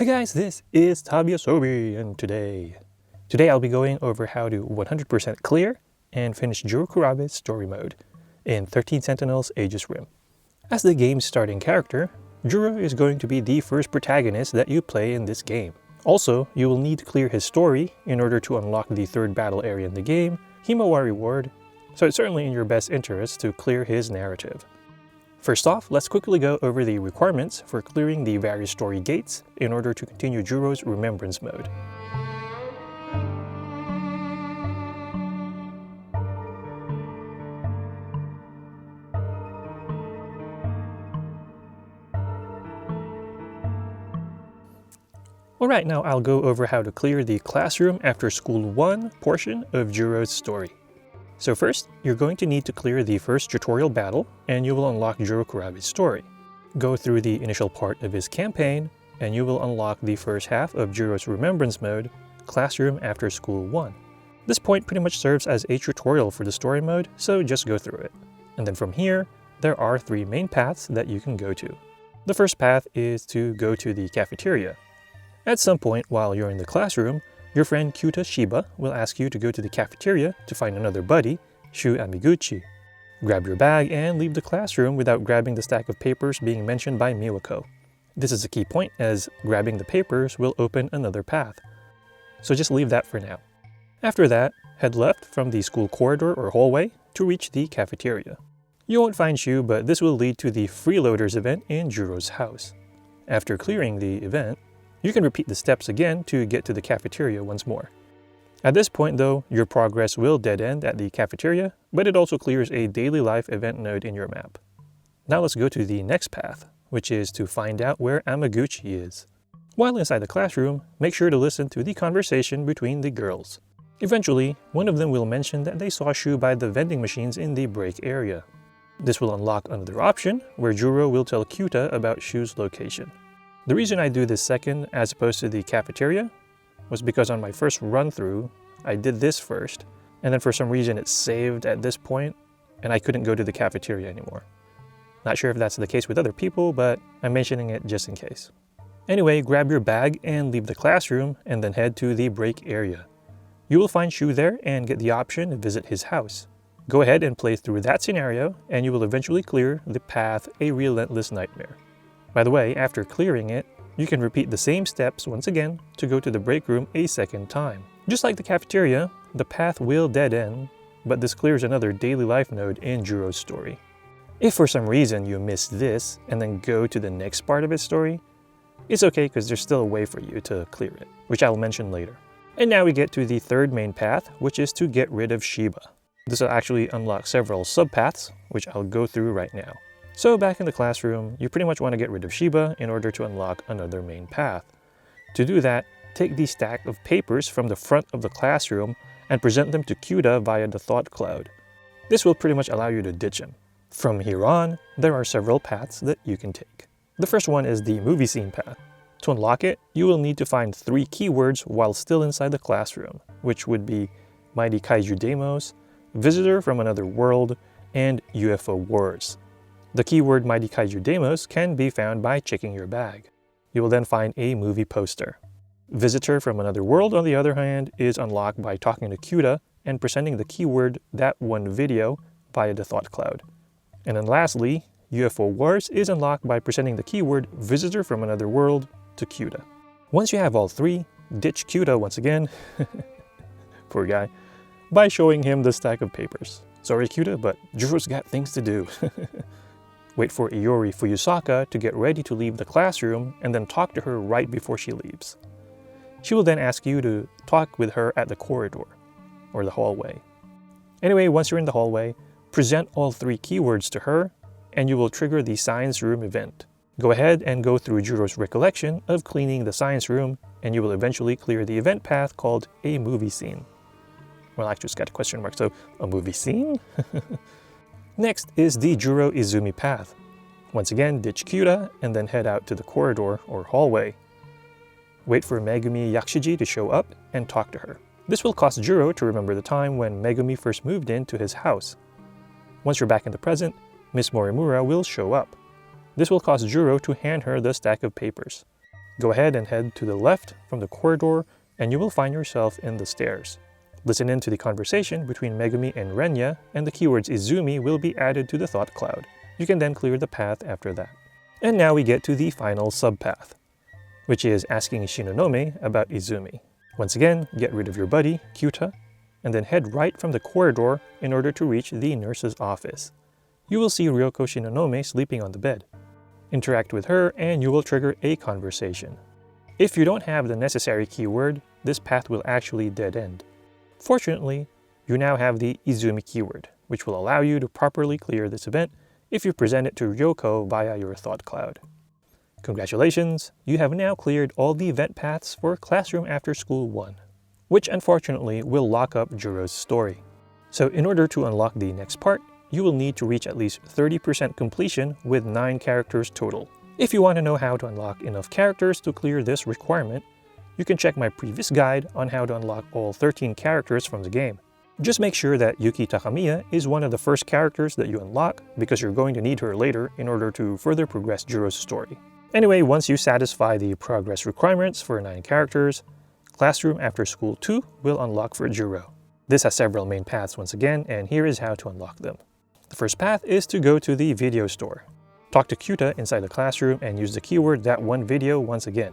Hi guys, this is Tabiasobi, and today I'll be going over how to 100% clear and finish Juro Kurabe's story mode in 13 Sentinels Aegis Rim. As the game's starting character, Juro is going to be the first protagonist that you play in this game. Also, you will need to clear his story in order to unlock the third battle area in the game, Himawari Ward, so it's certainly in your best interest to clear his narrative. First off, let's quickly go over the requirements for clearing the various story gates in order to continue Juro's remembrance mode. Alright, now I'll go over how to clear the Classroom After School 1 portion of Juro's story. So first, you're going to need to clear the first tutorial battle, and you will unlock Juro Kurabe's story. Go through the initial part of his campaign, and you will unlock the first half of Juro's remembrance mode, Classroom After School 1. This point pretty much serves as a tutorial for the story mode, so just go through it. And then from here, there are 3 main paths that you can go to. The first path is to go to the cafeteria. At some point while you're in the classroom, your friend Kyuta Shiba will ask you to go to the cafeteria to find another buddy, Shu Amiguchi. Grab your bag and leave the classroom without grabbing the stack of papers being mentioned by Miwako. This is a key point as grabbing the papers will open another path. So just leave that for now. After that, head left from the school corridor or hallway to reach the cafeteria. You won't find Shu, but this will lead to the Freeloaders event in Juro's house. After clearing the event, you can repeat the steps again to get to the cafeteria once more. At this point though, your progress will dead end at the cafeteria, but it also clears a daily life event node in your map. Now let's go to the next path, which is to find out where Amiguchi is. While inside the classroom, make sure to listen to the conversation between the girls. Eventually, one of them will mention that they saw Shu by the vending machines in the break area. This will unlock another option, where Juro will tell Kyuta about Shu's location. The reason I do this second as opposed to the cafeteria was because on my first run through, I did this first, and then for some reason it saved at this point, and I couldn't go to the cafeteria anymore. Not sure if that's the case with other people, but I'm mentioning it just in case. Anyway, grab your bag and leave the classroom, and then head to the break area. You will find Shu there and get the option to visit his house. Go ahead and play through that scenario, and you will eventually clear the path A Relentless Nightmare. By the way, after clearing it, you can repeat the same steps once again to go to the break room a second time. Just like the cafeteria, the path will dead end, but this clears another daily life node in Juro's story. If for some reason you miss this and then go to the next part of his story, it's okay because there's still a way for you to clear it, which I'll mention later. And now we get to the third main path, which is to get rid of Shiba. This will actually unlock several subpaths, which I'll go through right now. So back in the classroom, you pretty much want to get rid of Shiba in order to unlock another main path. To do that, take the stack of papers from the front of the classroom and present them to Kyuta via the thought cloud. This will pretty much allow you to ditch him. From here on, there are several paths that you can take. The first one is the movie scene path. To unlock it, you will need to find 3 keywords while still inside the classroom, which would be Mighty Kaiju Demos, Visitor from Another World, and UFO Wars. The keyword Mighty Kaiju Demos can be found by checking your bag. You will then find a movie poster. Visitor from Another World, on the other hand, is unlocked by talking to Kyuta and presenting the keyword That One Video via the thought cloud. And then lastly, UFO Wars is unlocked by presenting the keyword Visitor from Another World to Kyuta. Once you have all 3, ditch Kyuta once again, poor guy, by showing him the stack of papers. Sorry Kyuta, but Juro's got things to do. Wait for Iori Fuyusaka to get ready to leave the classroom and then talk to her right before she leaves. She will then ask you to talk with her at the corridor, or the hallway. Anyway, once you're in the hallway, present all 3 keywords to her, and you will trigger the science room event. Go ahead and go through Juro's recollection of cleaning the science room, and you will eventually clear the event path called a movie scene. Well, actually it's got a question mark, so a movie scene? Next is the Juro Izumi path. Once again, ditch Kyuta and then head out to the corridor or hallway. Wait for Megumi Yakshiji to show up and talk to her. This will cause Juro to remember the time when Megumi first moved into his house. Once you're back in the present, Miss Morimura will show up. This will cause Juro to hand her the stack of papers. Go ahead and head to the left from the corridor and you will find yourself in the stairs. Listen in to the conversation between Megumi and Renya, and the keywords Izumi will be added to the thought cloud. You can then clear the path after that. And now we get to the final subpath, which is asking Shinonome about Izumi. Once again, get rid of your buddy, Kyuta, and then head right from the corridor in order to reach the nurse's office. You will see Ryoko Shinonome sleeping on the bed. Interact with her and you will trigger a conversation. If you don't have the necessary keyword, this path will actually dead end. Fortunately, you now have the Izumi keyword, which will allow you to properly clear this event if you present it to Ryoko via your thought cloud. Congratulations, you have now cleared all the event paths for Classroom After School 1, which unfortunately will lock up Juro's story. So in order to unlock the next part, you will need to reach at least 30% completion with 9 characters total. If you want to know how to unlock enough characters to clear this requirement, you can check my previous guide on how to unlock all 13 characters from the game. Just make sure that Yuki Takamiya is one of the first characters that you unlock, because you're going to need her later in order to further progress Juro's story. Anyway, once you satisfy the progress requirements for 9 characters, Classroom After School 2 will unlock for Juro. This has several main paths once again, and here is how to unlock them. The first path is to go to the video store. Talk to Kyuta inside the classroom and use the keyword that one video once again.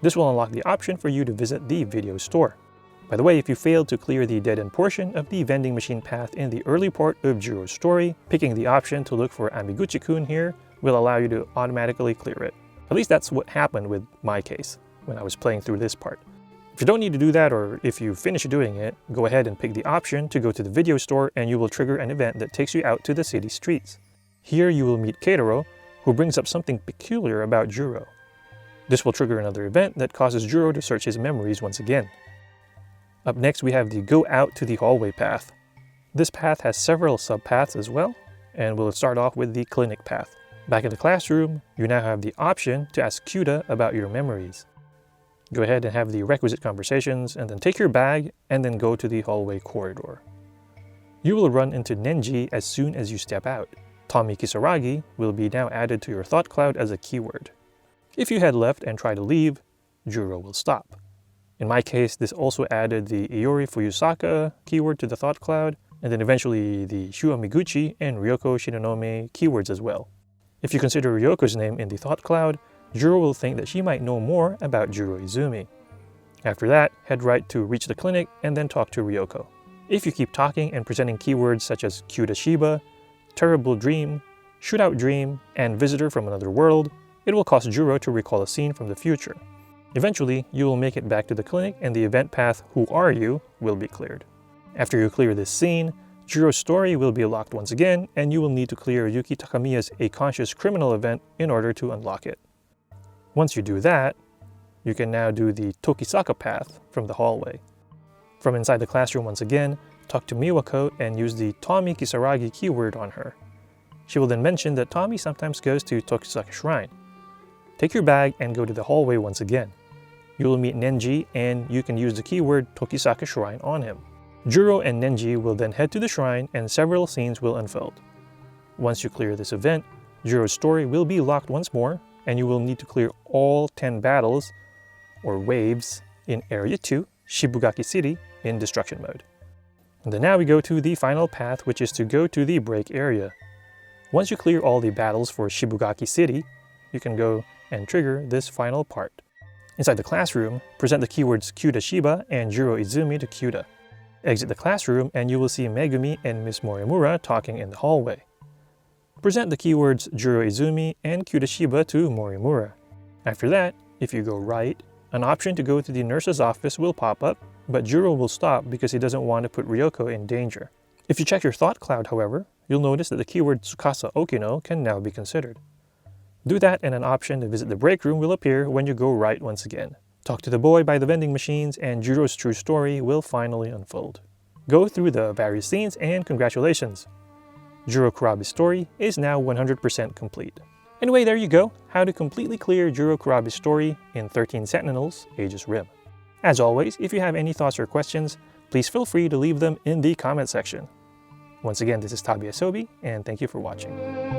This will unlock the option for you to visit the video store. By the way, if you failed to clear the dead-end portion of the vending machine path in the early part of Juro's story, picking the option to look for Amiguchi-kun here will allow you to automatically clear it. At least that's what happened with my case when I was playing through this part. If you don't need to do that, or if you finish doing it, go ahead and pick the option to go to the video store and you will trigger an event that takes you out to the city streets. Here you will meet Keitaro, who brings up something peculiar about Juro. This will trigger another event that causes Juro to search his memories once again. Up next we have the Go Out to the Hallway path. This path has several subpaths as well, and we'll start off with the clinic path. Back in the classroom, you now have the option to ask Kyuta about your memories. Go ahead and have the requisite conversations, and then take your bag and then go to the hallway corridor. You will run into Nenji as soon as you step out. Tommy Kisaragi will be now added to your thought cloud as a keyword. If you head left and try to leave, Juro will stop. In my case, this also added the Iori Fuyusaka keyword to the thought cloud, and then eventually the Shu Amiguchi and Ryoko Shinonome keywords as well. If you consider Ryoko's name in the thought cloud, Juro will think that she might know more about Juro Izumi. After that, head right to reach the clinic and then talk to Ryoko. If you keep talking and presenting keywords such as Kyuta Shiba, Terrible Dream, Shootout Dream, and Visitor from Another World, it will cause Juro to recall a scene from the future. Eventually, you will make it back to the clinic and the event path Who Are You will be cleared. After you clear this scene, Juro's story will be locked once again, and you will need to clear Yuki Takamiya's A Conscious Criminal event in order to unlock it. Once you do that, you can now do the Tokisaka path from the hallway. From inside the classroom once again, talk to Miwako and use the Tommy Kisaragi keyword on her. She will then mention that Tommy sometimes goes to Tokisaka Shrine. Take your bag and go to the hallway once again. You will meet Nenji and you can use the keyword Tokisaka Shrine on him. Juro and Nenji will then head to the shrine and several scenes will unfold. Once you clear this event, Juro's story will be locked once more, and you will need to clear all 10 battles, or waves, in Area 2, Shibugaki City, in Destruction mode. And then now we go to the final path, which is to go to the break area. Once you clear all the battles for Shibugaki City, you can go and trigger this final part. Inside the classroom, present the keywords Kyuta Shiba and Juro Izumi to Kyuta. Exit the classroom and you will see Megumi and Miss Morimura talking in the hallway. Present the keywords Juro Izumi and Kyuta Shiba to Morimura. After that, if you go right, an option to go to the nurse's office will pop up, but Juro will stop because he doesn't want to put Ryoko in danger. If you check your thought cloud, however, you'll notice that the keyword Tsukasa Okino can now be considered. Do that and an option to visit the break room will appear when you go right once again. Talk to the boy by the vending machines and Juro's true story will finally unfold. Go through the various scenes and congratulations! Juro Kurabe's story is now 100% complete. Anyway, there you go, how to completely clear Juro Kurabe's story in 13 Sentinels Aegis Rim. As always, if you have any thoughts or questions, please feel free to leave them in the comment section. Once again, this is Tabi Asobi, and thank you for watching.